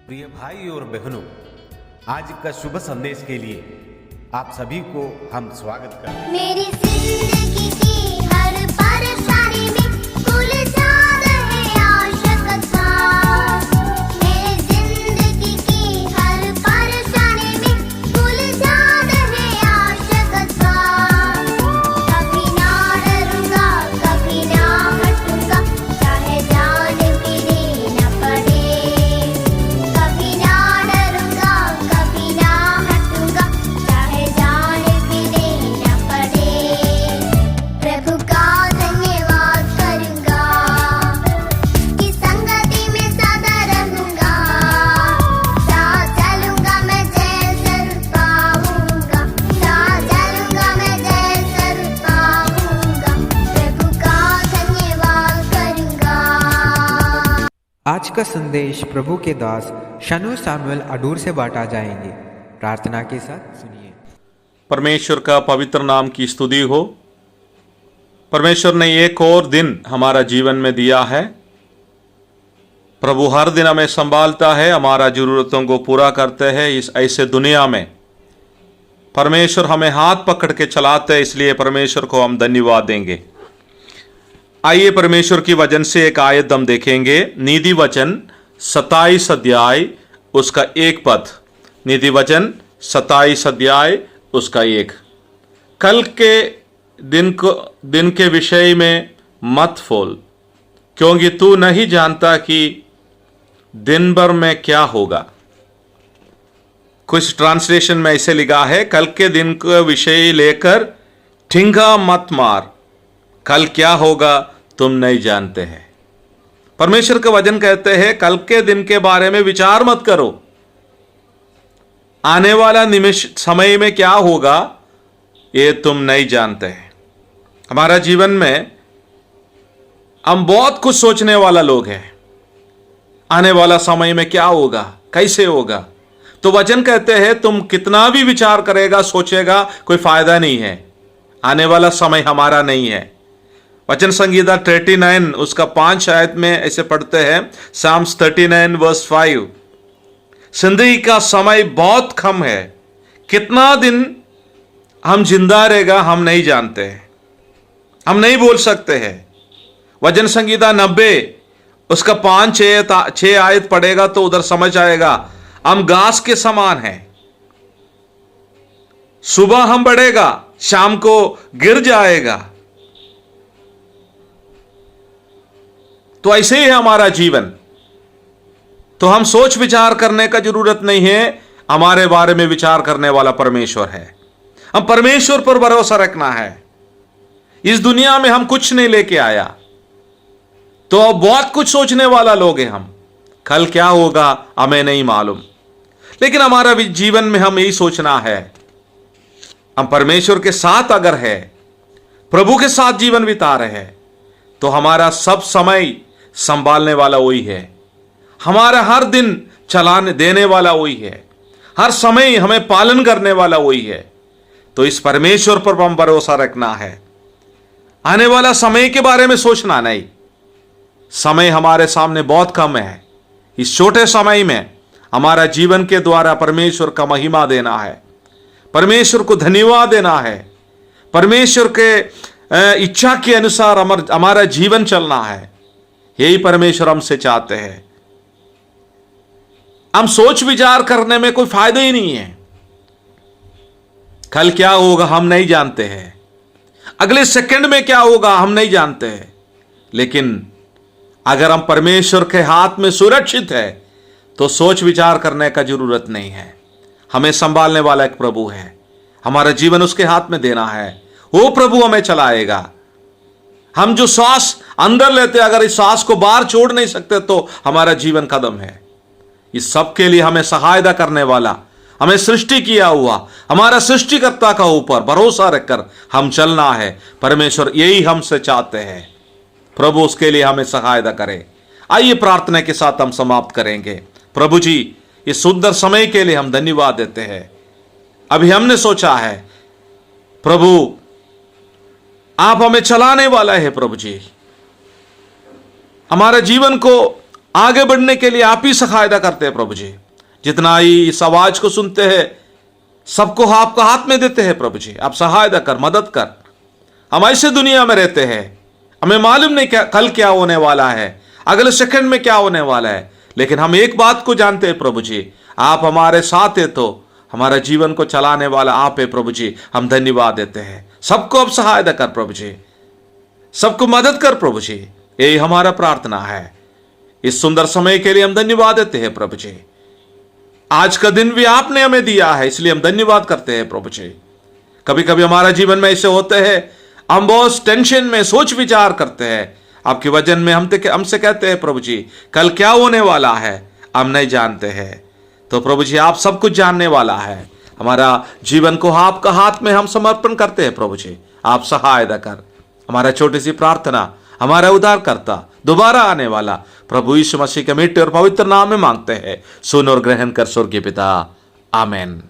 प्रिय भाई और बहनों, आज का शुभ संदेश के लिए आप सभी को हम स्वागत करते हैं। मेरी जिंदगी की हर परेशानी में उलझा रहे आशा का तार। मेरी जिंदगी की हर परेशानी में उलझा रहे आशा का तार। कभी ना डरूंगा, कभी ना हटूंगा, चाहे जान भी देना पड़े। कभी ना डरूंगा, कभी ना हटूंगा, चाहे जान भी देना पड़े। प्रभु का धन्यवाद करूंगा कि संगति में सदा रहूंगा। साथ चलूंगा मैं जय जरूर पाऊंगा। साथ चलूंगा मैं जय जरूर पाऊंगा। प्रभु का धन्यवाद करूंगा। आज का संदेश प्रभु के दास शनु सामुएल अडूर से बांटा जाएंगे। प्रार्थना के साथ सुनिए। परमेश्वर का पवित्र नाम की स्तुति हो। परमेश्वर ने एक और दिन हमारा जीवन में दिया है। प्रभु हर दिन हमें संभालता है, हमारा जरूरतों को पूरा करते हैं। इस ऐसे दुनिया में परमेश्वर हमें हाथ पकड़ के चलाते हैं, इसलिए परमेश्वर को हम धन्यवाद देंगे। आइए परमेश्वर की वचन से एक आयत हम देखेंगे। नीति वचन 27 अध्याय उसका 1 पद। नीति वचन 27 अध्याय उसका 1। कल के दिन के विषय में मत फोल, क्योंकि तू नहीं जानता कि दिन भर में क्या होगा। कुछ ट्रांसलेशन में ऐसे लिखा है, कल के दिन का विषय लेकर ठिंगा मत मार, कल क्या होगा तुम नहीं जानते हैं। परमेश्वर का वचन कहते हैं कल के दिन के बारे में विचार मत करो। आने वाला निमिष समय में क्या होगा ये तुम नहीं जानते हैं। हमारा जीवन में हम बहुत कुछ सोचने वाला लोग हैं। आने वाला समय में क्या होगा, कैसे होगा। तो वचन कहते हैं तुम कितना भी विचार करेगा, सोचेगा, कोई फायदा नहीं है। आने वाला समय हमारा नहीं है। वचन संगीता 39 उसका 5 आयत में ऐसे पढ़ते हैं, साम्स 39 वर्स 5। जिंदगी का समय बहुत कम है। कितना दिन हम जिंदा रहेगा हम नहीं जानते हैं, हम नहीं बोल सकते हैं। वचन संगीता 90 उसका 5-6 आयत पढ़ेगा तो उधर समझ आएगा, हम घास के समान हैं। सुबह हम बढ़ेगा, शाम को गिर जाएगा। तो ऐसे ही है हमारा जीवन। तो हम सोच विचार करने का जरूरत नहीं है, हमारे बारे में विचार करने वाला परमेश्वर है। हम परमेश्वर पर भरोसा रखना है। इस दुनिया में हम कुछ नहीं लेके आया, तो अब बहुत कुछ सोचने वाला लोग हैं हम। कल क्या होगा हमें नहीं मालूम, लेकिन हमारा जीवन में हम यही सोचना है, हम परमेश्वर के साथ अगर है, प्रभु के साथ जीवन बिता रहे हैं, तो हमारा सब समय संभालने वाला वही है। हमारा हर दिन चलाने देने वाला वही है। हर समय हमें पालन करने वाला वही है। तो इस परमेश्वर पर हम भरोसा रखना है। आने वाला समय के बारे में सोचना नहीं। समय हमारे सामने बहुत कम है। इस छोटे समय में हमारा जीवन के द्वारा परमेश्वर का महिमा देना है, परमेश्वर को धन्यवाद देना है, परमेश्वर के इच्छा के अनुसार हमारा जीवन चलना है। यही परमेश्वर हमसे चाहते हैं। हम सोच विचार करने में कोई फायदा ही नहीं है। कल क्या होगा हम नहीं जानते हैं, अगले सेकंड में क्या होगा हम नहीं जानते हैं। लेकिन अगर हम परमेश्वर के हाथ में सुरक्षित है तो सोच विचार करने का जरूरत नहीं है। हमें संभालने वाला एक प्रभु है, हमारा जीवन उसके हाथ में देना है। वो प्रभु हमें चलाएगा। हम जो सांस अंदर लेते, अगर इस सांस को बाहर छोड़ नहीं सकते तो हमारा जीवन खत्म है। इस सब के लिए हमें सहायता करने वाला, हमें सृष्टि किया हुआ हमारा सृष्टिकर्ता का ऊपर भरोसा रखकर हम चलना है। परमेश्वर यही हमसे चाहते हैं। प्रभु उसके लिए हमें सहायता करे। आइए प्रार्थना के साथ हम समाप्त करेंगे। प्रभु जी, इस सुंदर समय के लिए हम धन्यवाद देते हैं। अभी हमने सोचा है प्रभु आप हमें चलाने वाला है। प्रभु जी, हमारे जीवन को आगे बढ़ने के लिए आप ही सहायता करते हैं प्रभु जी। जितना ही इस आवाज को सुनते हैं सबको आपका हाथ में देते हैं प्रभु जी। आप सहायता कर, मदद कर। हम ऐसे दुनिया में रहते हैं, हमें मालूम नहीं कल क्या होने वाला है, अगले सेकंड में क्या होने वाला है, लेकिन हम एक बात को जानते हैं प्रभु जी, आप हमारे साथ है तो हमारा जीवन को चलाने वाला आप है प्रभु जी। हम धन्यवाद देते हैं। सबको अब सहायता कर प्रभु जी, सबको मदद कर प्रभु जी। यही हमारा प्रार्थना है। इस सुंदर समय के लिए हम धन्यवाद देते हैं प्रभु जी। आज का दिन भी आपने हमें दिया है, इसलिए हम धन्यवाद करते हैं प्रभु जी। कभी कभी हमारा जीवन में ऐसे होते हैं, हम बहुत टेंशन में सोच विचार करते हैं, आपके वचन में हमसे कहते हैं प्रभु जी कल क्या होने वाला है हम नहीं जानते हैं। तो प्रभु जी आप सब कुछ जानने वाला है। हमारा जीवन को आपका हाथ में हम समर्पण करते हैं प्रभु जी। आप सहायता कर। हमारा छोटी सी प्रार्थना हमारा उद्धारकर्ता दोबारा आने वाला प्रभु यीशु मसीह के मीठे और पवित्र नाम में मांगते हैं। सुन और ग्रहण कर स्वर्गीय पिता, आमेन।